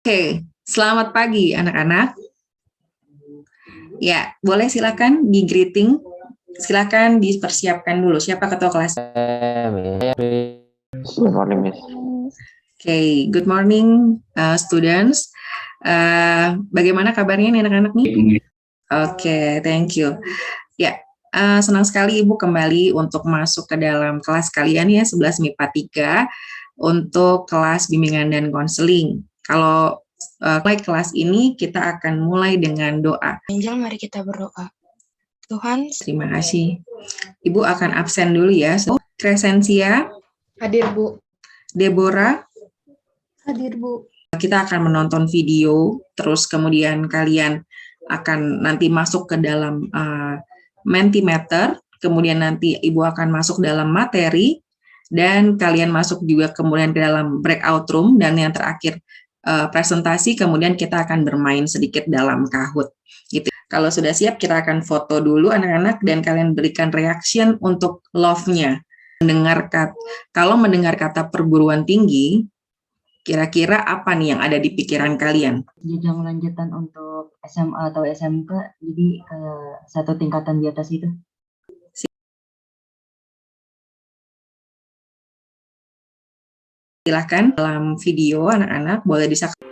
Oke, selamat pagi anak-anak. Ya, boleh silakan di greeting. Silakan dipersiapkan dulu. Siapa ketua kelas? Good morning, Miss. Oke, good morning students. Bagaimana kabarnya nih anak-anak nih? Oke, thank you. Ya, senang sekali Ibu kembali untuk masuk ke dalam kelas kalian ya 11 MIPA 3 untuk kelas bimbingan dan konseling. Kalau mulai kelas ini kita akan mulai dengan doa. Angel, mari kita berdoa. Tuhan, Terima kasih. Ibu akan absen dulu ya. Crescentia, hadir Bu. Deborah, Hadir Bu. kita akan menonton video, terus kemudian kalian akan nanti masuk ke dalam Mentimeter, kemudian nanti Ibu akan masuk dalam materi, dan kalian masuk juga kemudian ke dalam breakout room, dan yang terakhir presentasi, kemudian kita akan bermain sedikit dalam Kahoot. Gitu. Kalau sudah siap, kita akan foto dulu anak-anak, dan kalian berikan reaction untuk love-nya. Kalau mendengar kata perguruan tinggi, kira-kira apa nih yang ada di pikiran kalian? Jenjang lanjutan untuk SMA atau SMK, jadi satu tingkatan di atas itu. Silahkan dalam video anak-anak boleh disaksikan.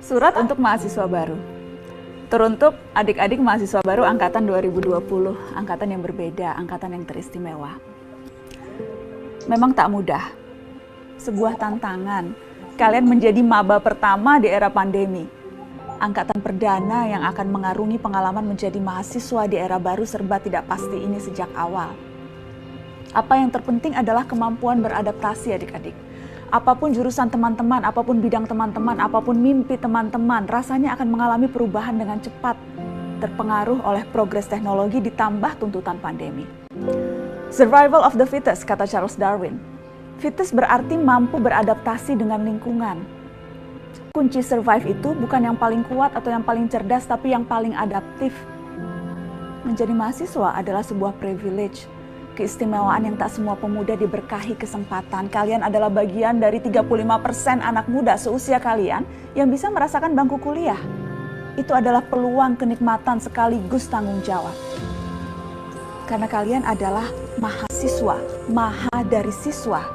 Surat untuk mahasiswa baru. Teruntuk adik-adik mahasiswa baru angkatan 2020, angkatan yang berbeda, angkatan yang teristimewa. Memang tak mudah. Sebuah tantangan. Kalian menjadi maba pertama di era pandemi. Angkatan perdana yang akan mengarungi pengalaman menjadi mahasiswa di era baru serba tidak pasti ini sejak awal. Apa yang terpenting adalah kemampuan beradaptasi adik-adik. Apapun jurusan teman-teman, apapun bidang teman-teman, apapun mimpi teman-teman, rasanya akan mengalami perubahan dengan cepat. Terpengaruh oleh progres teknologi ditambah tuntutan pandemi. Survival of the fittest, kata Charles Darwin. Fittest berarti mampu beradaptasi dengan lingkungan. Kunci survive itu bukan yang paling kuat atau yang paling cerdas, tapi yang paling adaptif. Menjadi mahasiswa adalah sebuah privilege. Keistimewaan yang tak semua pemuda diberkahi kesempatan. Kalian adalah bagian dari 35% anak muda seusia kalian yang bisa merasakan bangku kuliah. Itu adalah peluang kenikmatan sekaligus tanggung jawab. Karena kalian adalah mahasiswa, maha dari siswa.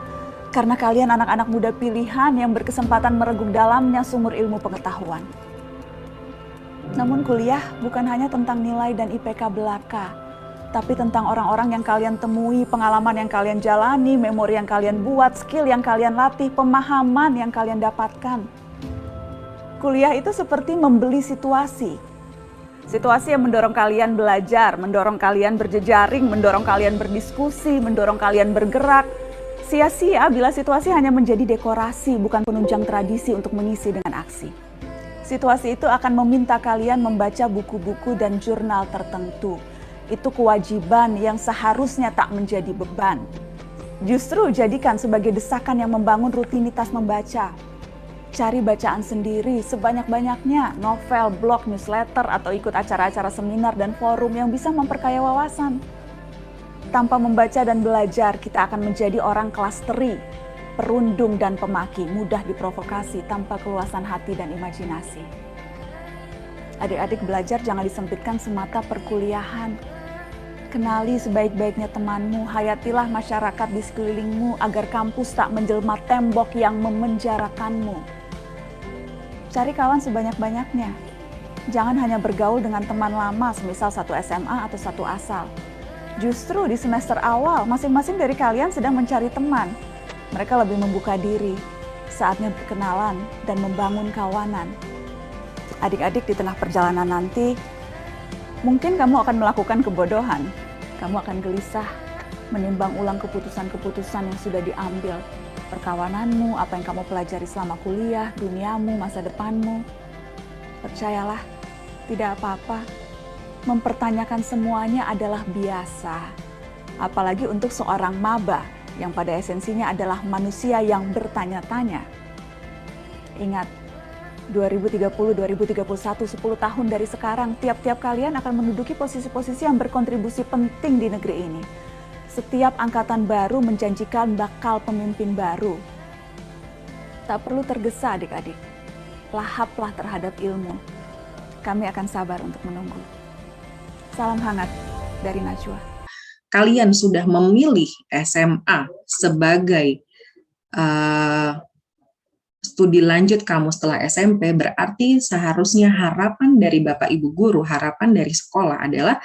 Karena kalian anak-anak muda pilihan yang berkesempatan mereguk dalamnya sumur ilmu pengetahuan. Namun kuliah bukan hanya tentang nilai dan IPK belaka, tapi tentang orang-orang yang kalian temui, pengalaman yang kalian jalani, memori yang kalian buat, skill yang kalian latih, pemahaman yang kalian dapatkan. Kuliah itu seperti membeli situasi. Situasi yang mendorong kalian belajar, mendorong kalian berjejaring, mendorong kalian berdiskusi, mendorong kalian bergerak. Sia-sia bila situasi hanya menjadi dekorasi, bukan penunjang tradisi untuk mengisi dengan aksi. Situasi itu akan meminta kalian membaca buku-buku dan jurnal tertentu. Itu kewajiban yang seharusnya tak menjadi beban. Justru jadikan sebagai desakan yang membangun rutinitas membaca. Cari bacaan sendiri sebanyak-banyaknya, novel, blog, newsletter, atau ikut acara-acara seminar dan forum yang bisa memperkaya wawasan. Tanpa membaca dan belajar, kita akan menjadi orang kelas teri, perundung dan pemaki, mudah diprovokasi tanpa keluasan hati dan imajinasi. Adik-adik belajar jangan disempitkan semata perkuliahan. Kenali sebaik-baiknya temanmu, hayatilah masyarakat di sekelilingmu agar kampus tak menjelma tembok yang memenjarakanmu. Cari kawan sebanyak-banyaknya. Jangan hanya bergaul dengan teman lama, semisal satu SMA atau satu asal. Justru di semester awal, masing-masing dari kalian sedang mencari teman. Mereka lebih membuka diri, saatnya berkenalan dan membangun kawanan. Adik-adik di tengah perjalanan nanti, mungkin kamu akan melakukan kebodohan. Kamu akan gelisah, menimbang ulang keputusan-keputusan yang sudah diambil. Perkawananmu, apa yang kamu pelajari selama kuliah, duniamu, masa depanmu. Percayalah, tidak apa-apa. Mempertanyakan semuanya adalah biasa. Apalagi untuk seorang maba yang pada esensinya adalah manusia yang bertanya-tanya. Ingat, 2030-2031, 10 tahun dari sekarang, tiap-tiap kalian akan menduduki posisi-posisi yang berkontribusi penting di negeri ini. Setiap angkatan baru menjanjikan bakal pemimpin baru. Tak perlu tergesa adik-adik. Lahaplah terhadap ilmu. Kami akan sabar untuk menunggu. Salam hangat dari Najwa. Kalian sudah memilih SMA sebagai studi lanjut kamu setelah SMP, berarti seharusnya harapan dari Bapak Ibu guru, harapan dari sekolah adalah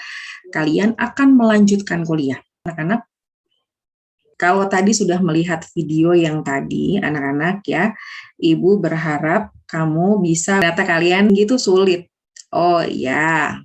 kalian akan melanjutkan kuliah. Anak-anak, kalau tadi sudah melihat video yang tadi, anak-anak ya, Ibu berharap kamu bisa, ternyata kalian gitu sulit. Oh ya,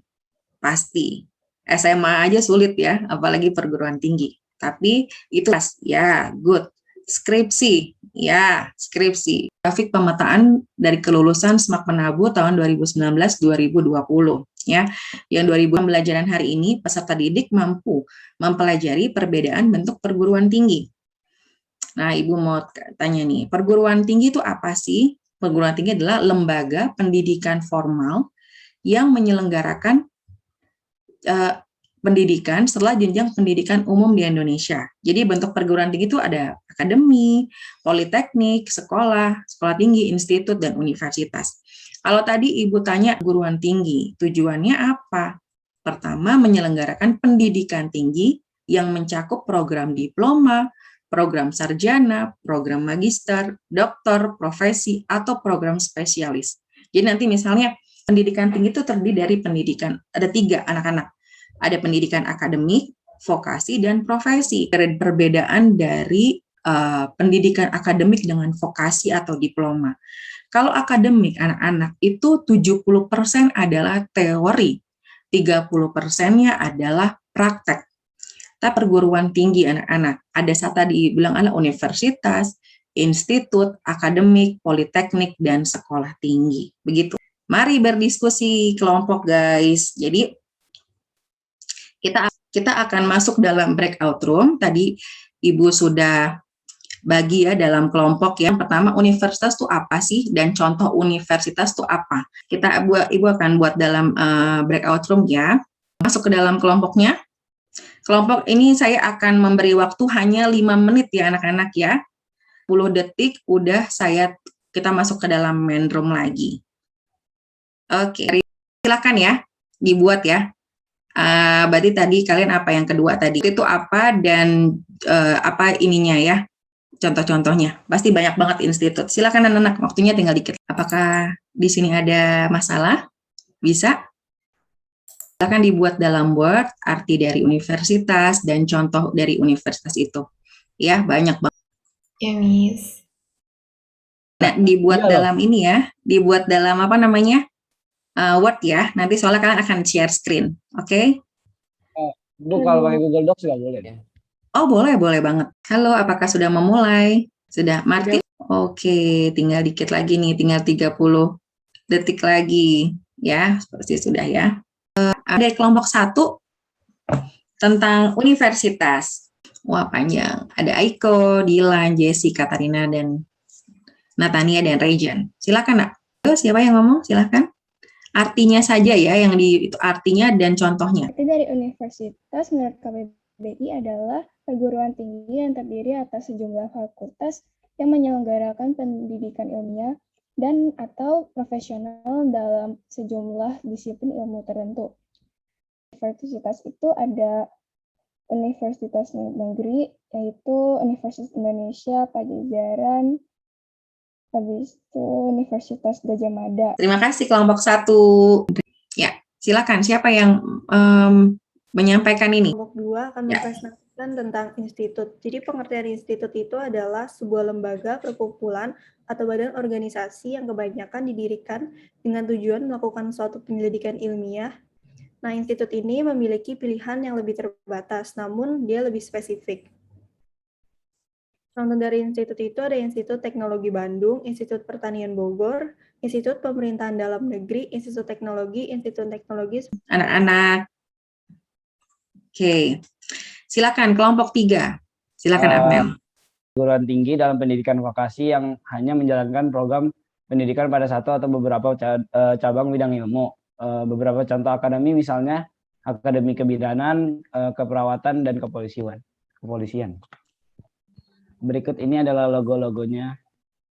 pasti. SMA aja sulit ya, apalagi perguruan tinggi. Tapi itu ya, good. Skripsi, ya, skripsi. Grafik pemetaan dari kelulusan SMAK Menabu tahun 2019-2020. Ya, yang 2000 pembelajaran hari ini peserta didik mampu mempelajari perbedaan bentuk perguruan tinggi. Nah, Ibu mau tanya nih, perguruan tinggi itu apa sih? Perguruan tinggi adalah lembaga pendidikan formal yang menyelenggarakan pendidikan setelah jenjang pendidikan umum di Indonesia. Jadi bentuk perguruan tinggi itu ada akademi, politeknik, sekolah, sekolah tinggi, institut, dan universitas. Kalau tadi Ibu tanya perguruan tinggi, tujuannya apa? Pertama, menyelenggarakan pendidikan tinggi yang mencakup program diploma, program sarjana, program magister, doktor, profesi, atau program spesialis. Jadi nanti misalnya pendidikan tinggi itu terdiri dari pendidikan, ada 3 anak-anak. Ada pendidikan akademik, vokasi, dan profesi. Perbedaan dari pendidikan akademik dengan vokasi atau diploma. Kalau akademik anak-anak itu 70% adalah teori, 30%-nya adalah praktek. Tapi perguruan tinggi anak-anak, ada tadi bilang adalah universitas, institut, akademik, politeknik, dan sekolah tinggi. Begitu. Mari berdiskusi kelompok guys. Jadi kita akan masuk dalam breakout room. Tadi Ibu sudah bagi ya dalam kelompok ya. Pertama, universitas itu apa sih dan contoh universitas itu apa? Ibu akan buat dalam breakout room ya. Masuk ke dalam kelompoknya. Kelompok ini saya akan memberi waktu hanya 5 menit ya anak-anak ya. 10 detik udah kita masuk ke dalam main room lagi. Oke, silakan ya dibuat ya. Berarti tadi kalian apa yang kedua tadi itu apa dan apa ininya ya, contoh-contohnya pasti banyak banget institut. Silakan anak-anak, waktunya tinggal dikit. Apakah di sini ada masalah? Bisa? Silakan dibuat dalam Word arti dari universitas dan contoh dari universitas itu ya, banyak banget Ya, Miss. nah, dibuat dalam ini ya, dibuat dalam apa namanya Word ya, nanti soalnya kalian akan share screen, oke? Bu, kalau pakai Google Docs nggak boleh ya? Oh boleh banget. Halo, apakah sudah memulai? Sudah, Martin? Oke, tinggal dikit lagi nih, tinggal 30 detik lagi ya, seperti sudah ya. Ada kelompok 1 tentang universitas. Wah panjang, ada Aiko, Dilan, Jesse, Katarina, dan Natania, dan Rejan. Silakan nak. Siapa yang ngomong? Silakan. Artinya saja ya, yang itu artinya dan contohnya. Arti dari universitas menurut KBBI adalah perguruan tinggi yang terdiri atas sejumlah fakultas yang menyelenggarakan pendidikan ilmiah dan atau profesional dalam sejumlah disiplin ilmu tertentu. Universitas itu ada universitas negeri, yaitu Universitas Indonesia, Pajajaran, habis itu Universitas Gadjah Mada. Terima kasih kelompok 1. Ya, silakan. Siapa yang menyampaikan ini? Kelompok 2 akan mempresentasikan tentang institut. Jadi pengertian institut itu adalah sebuah lembaga, perkumpulan, atau badan organisasi yang kebanyakan didirikan dengan tujuan melakukan suatu penyelidikan ilmiah. Nah, institut ini memiliki pilihan yang lebih terbatas, namun dia lebih spesifik. Contoh dari institut itu ada Institut Teknologi Bandung, Institut Pertanian Bogor, Institut Pemerintahan Dalam Negeri, Institut Teknologi, Institut Teknologi. Anak-anak. Oke. Silakan kelompok 3. Silakan Abnel. Perguruan tinggi dalam pendidikan vokasi yang hanya menjalankan program pendidikan pada satu atau beberapa cabang bidang ilmu. Beberapa contoh akademi misalnya Akademi Kebidanan, Keperawatan, dan Kepolisian. Berikut ini adalah logo-logonya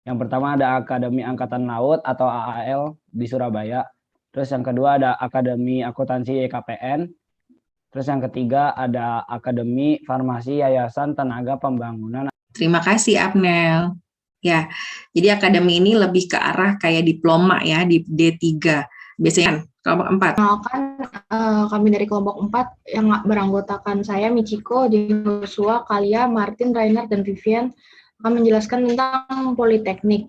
Yang pertama ada Akademi Angkatan Laut atau AAL di Surabaya. Terus yang kedua ada Akademi Akuntansi YKPN. Terus yang ketiga ada Akademi Farmasi Yayasan Tenaga Pembangunan. Terima kasih Abnel. Ya, jadi akademi ini lebih ke arah kayak diploma ya di D3. Biasanya kelompok 4. Kenalkan, kami dari kelompok 4 yang beranggotakan saya, Michiko, Joshua, Kalia, Martin, Rainer, dan Vivian akan menjelaskan tentang politeknik.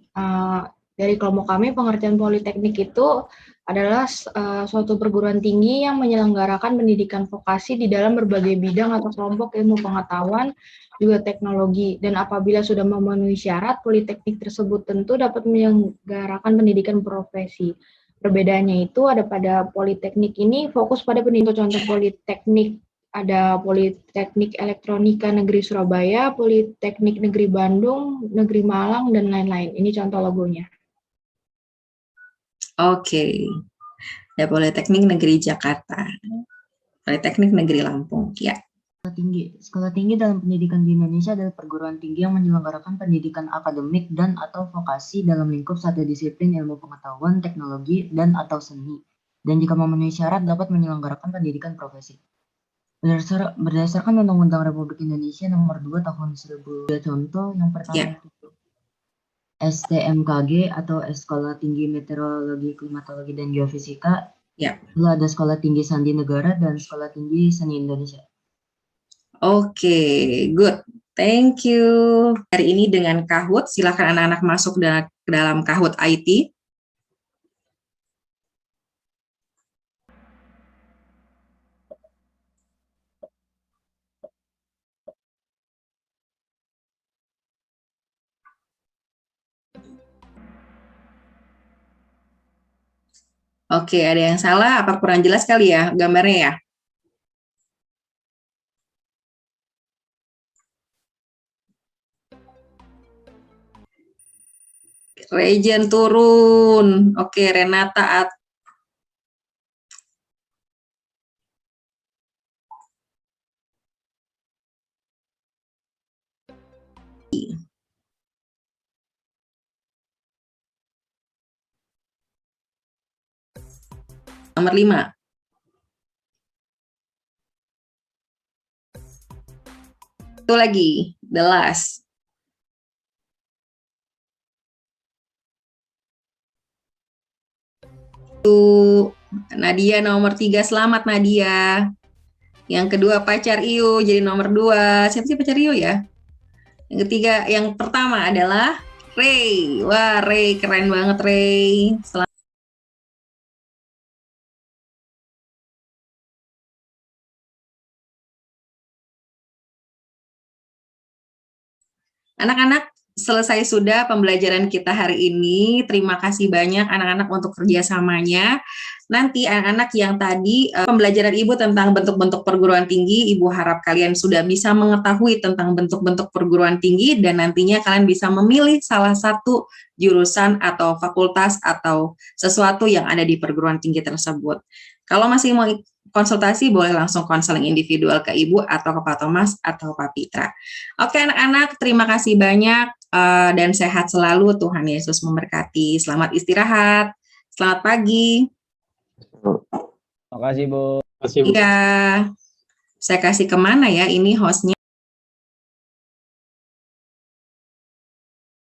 Dari kelompok kami, pengertian politeknik itu adalah suatu perguruan tinggi yang menyelenggarakan pendidikan vokasi di dalam berbagai bidang atau kelompok ilmu pengetahuan, juga teknologi. Dan apabila sudah memenuhi syarat, politeknik tersebut tentu dapat menyelenggarakan pendidikan profesi. Perbedaannya itu ada pada politeknik ini fokus pada pendidikan. Contoh politeknik ada Politeknik Elektronika Negeri Surabaya, Politeknik Negeri Bandung, Negeri Malang, dan lain-lain. Ini contoh logonya. Oke. Ada Politeknik Negeri Jakarta. Politeknik Negeri Lampung. Ya. Sekolah tinggi dalam pendidikan di Indonesia adalah perguruan tinggi yang menyelenggarakan pendidikan akademik dan atau vokasi dalam lingkup satu disiplin ilmu pengetahuan, teknologi, dan atau seni. Dan jika memenuhi syarat dapat menyelenggarakan pendidikan profesi. Berdasarkan Undang-Undang Republik Indonesia Nomor 2 Tahun 1000. Contoh yang pertama itu STMKG atau Sekolah Tinggi Meteorologi, Klimatologi, dan Geofisika. Lalu ada Sekolah Tinggi Sandi Negara dan Sekolah Tinggi Seni Indonesia. Oke, good. Thank you. Hari ini dengan Kahoot, silakan anak-anak masuk ke dalam Kahoot IT. Oke, ada yang salah apa kurang jelas kali ya gambarnya ya? Regen turun. Oke, Renata nomor 5. Itu lagi, the last. Itu Nadia nomor 3, selamat Nadia. Yang kedua pacar Iyo jadi nomor 2. Siapa sih pacar Iyo ya? Yang ketiga, yang pertama adalah Ray. Wah, Ray keren banget Ray. Anak-anak, selesai sudah pembelajaran kita hari ini. Terima kasih banyak anak-anak untuk kerjasamanya. Nanti anak-anak yang tadi pembelajaran Ibu tentang bentuk-bentuk perguruan tinggi, Ibu harap kalian sudah bisa mengetahui tentang bentuk-bentuk perguruan tinggi dan nantinya kalian bisa memilih salah satu jurusan atau fakultas atau sesuatu yang ada di perguruan tinggi tersebut. Kalau masih mau konsultasi, boleh langsung konseling individual ke Ibu atau ke Pak Thomas atau Pak Pitra. Oke anak-anak, terima kasih banyak dan sehat selalu. Tuhan Yesus memberkati. Selamat istirahat. Selamat pagi. Terima kasih, Bu. Iya. Saya kasih kemana ya ini hostnya?